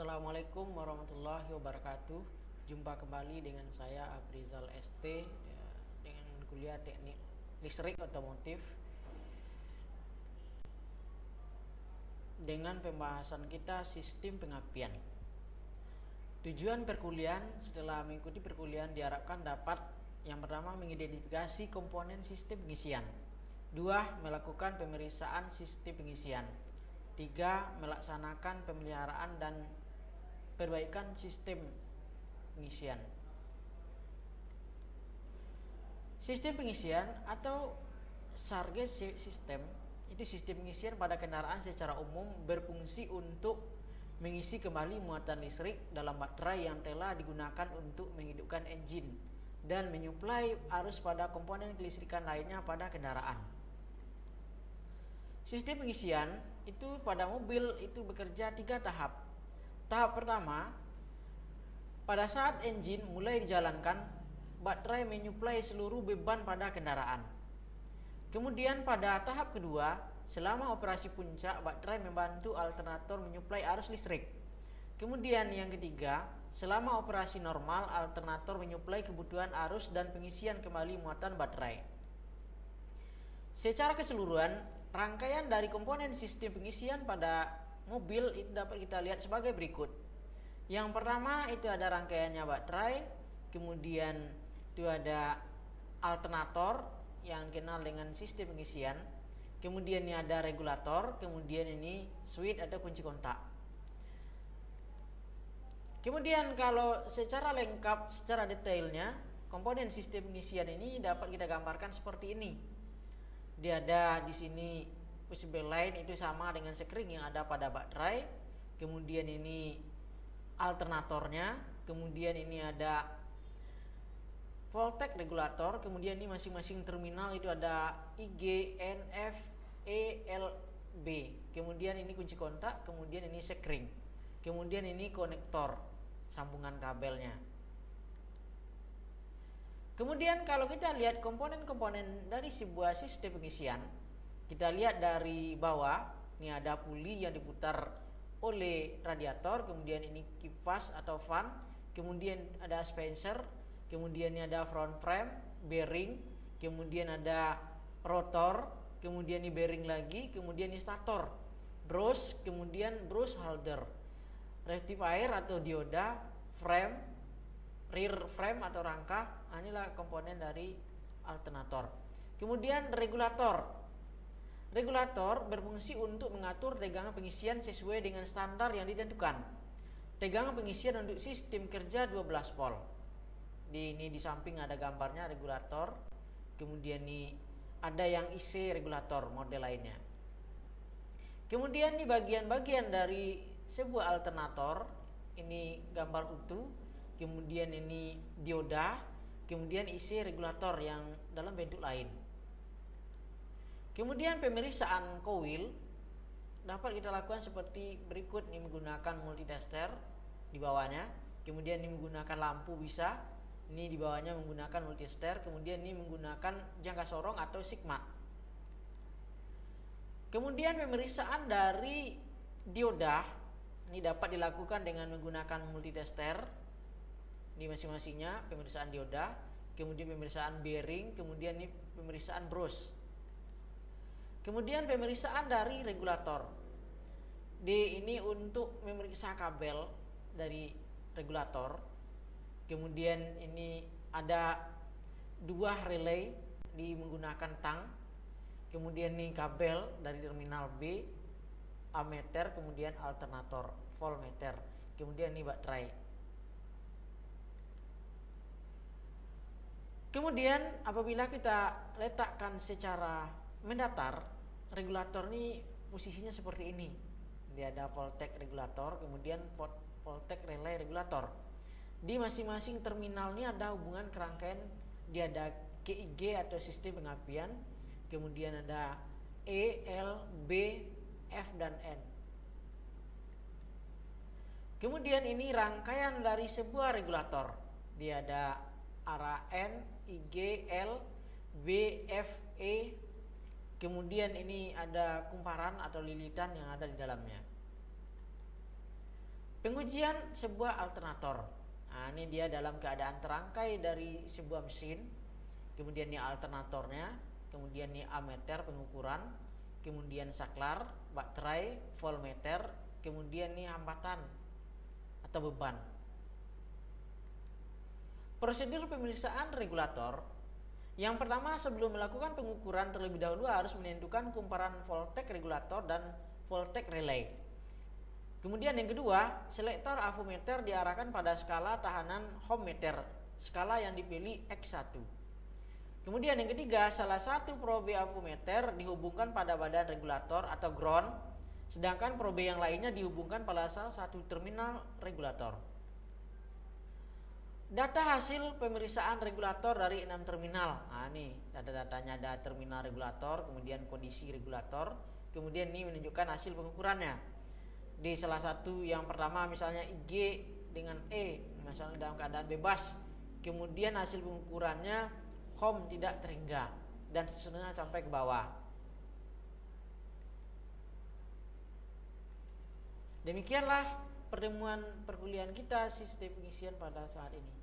Assalamualaikum warahmatullahi wabarakatuh. Jumpa kembali dengan saya Afrizal ST dengan kuliah Teknik Listrik Otomotif dengan pembahasan kita sistem pengapian. Tujuan perkuliahan setelah mengikuti perkuliahan diharapkan dapat yang pertama mengidentifikasi komponen sistem pengisian, 2. Melakukan pemeriksaan sistem pengisian, 3. Melaksanakan pemeliharaan dan perbaikan sistem pengisian. Sistem pengisian atau charge system itu sistem pengisian pada kendaraan secara umum berfungsi untuk mengisi kembali muatan listrik dalam baterai yang telah digunakan untuk menghidupkan engine dan menyuplai arus pada komponen kelistrikan lainnya pada kendaraan. Sistem pengisian itu pada mobil itu bekerja 3 tahap. Tahap pertama, pada saat engine mulai dijalankan, baterai menyuplai seluruh beban pada kendaraan. Kemudian pada tahap kedua, selama operasi puncak, baterai membantu alternator menyuplai arus listrik. Kemudian yang ketiga, selama operasi normal, alternator menyuplai kebutuhan arus dan pengisian kembali muatan baterai. Secara keseluruhan, rangkaian dari komponen sistem pengisian pada mobil itu dapat kita lihat sebagai berikut. Yang pertama itu ada rangkaiannya baterai, kemudian itu ada alternator yang dikenal dengan sistem pengisian, kemudian ini ada regulator, kemudian ini switch atau kunci kontak. Kemudian kalau secara lengkap, secara detailnya, komponen sistem pengisian ini dapat kita gambarkan seperti ini. Dia ada di sini possible line itu sama dengan sekring yang ada pada baterai. Kemudian ini alternatornya, kemudian ini ada voltage regulator, kemudian ini masing-masing terminal itu ada IG, NF, E, L, B. Kemudian ini kunci kontak, kemudian ini sekring. Kemudian ini konektor, sambungan kabelnya. Kemudian kalau kita lihat komponen-komponen dari sebuah sistem pengisian, kita lihat dari bawah, ini ada puli yang diputar oleh radiator, kemudian ini kipas atau fan, kemudian ada spacer, kemudian ini ada front frame, bearing, kemudian ada rotor, kemudian ini bearing lagi, kemudian ini stator, brush, kemudian brush holder, rectifier atau dioda, frame, rear frame atau rangka. Inilah komponen dari alternator. Kemudian regulator. Regulator berfungsi untuk mengatur tegangan pengisian sesuai dengan standar yang ditentukan. Tegangan pengisian untuk sistem kerja 12 volt. Ini di samping ada gambarnya regulator. Kemudian ini ada yang IC regulator model lainnya. Kemudian ini bagian-bagian dari sebuah alternator. Ini gambar utuh. Kemudian ini dioda, kemudian IC regulator yang dalam bentuk lain. Kemudian pemeriksaan koil dapat kita lakukan seperti berikut. Ini menggunakan multitester di bawahnya, kemudian ini menggunakan lampu bisa, ini di bawahnya menggunakan multitester, kemudian ini menggunakan jangka sorong atau sigma. Kemudian pemeriksaan dari dioda ini dapat dilakukan dengan menggunakan multitester. Ini masing-masingnya pemeriksaan dioda, kemudian pemeriksaan bearing, kemudian ini pemeriksaan brush. Kemudian pemeriksaan dari regulator. Ini untuk memeriksa kabel dari regulator. Kemudian ini ada 2 relay menggunakan tang. Kemudian ini kabel dari terminal B, ammeter, kemudian alternator, voltmeter. Kemudian ini baterai. Kemudian apabila kita letakkan secara mendatar, regulator ini posisinya seperti ini. Dia ada voltage regulator, kemudian voltage relay regulator. Di masing-masing terminal ini ada hubungan kerangkaian, dia ada GIG atau sistem pengapian, kemudian ada E, L, B, F dan N. Kemudian ini rangkaian dari sebuah regulator. Dia ada arah N, IG, L, B, F, E. Kemudian ini ada kumparan atau lilitan yang ada di dalamnya. Pengujian sebuah alternator. Nah, ini dia dalam keadaan terangkai dari sebuah mesin. Kemudian ini alternatornya, kemudian ini ammeter pengukuran, kemudian saklar, baterai, voltmeter, kemudian ini hambatan atau beban. Prosedur pemeriksaan regulator. Yang pertama, sebelum melakukan pengukuran terlebih dahulu harus menentukan kumparan voltage regulator dan voltage relay. Kemudian yang kedua, selektor avometer diarahkan pada skala tahanan ohmmeter, skala yang dipilih X1. Kemudian yang ketiga, salah satu probe avometer dihubungkan pada badan regulator atau ground, sedangkan probe yang lainnya dihubungkan pada salah satu terminal regulator. Data hasil pemeriksaan regulator dari 6 terminal. Nah, ini data-datanya, ada terminal regulator, kemudian kondisi regulator, kemudian ini menunjukkan hasil pengukurannya. Di salah satu yang pertama misalnya G dengan E, misalnya dalam keadaan bebas, kemudian hasil pengukurannya ohm tidak terhingga, dan seterusnya sampai ke bawah. Demikianlah pertemuan perkuliahan kita sistem pengisian pada saat ini.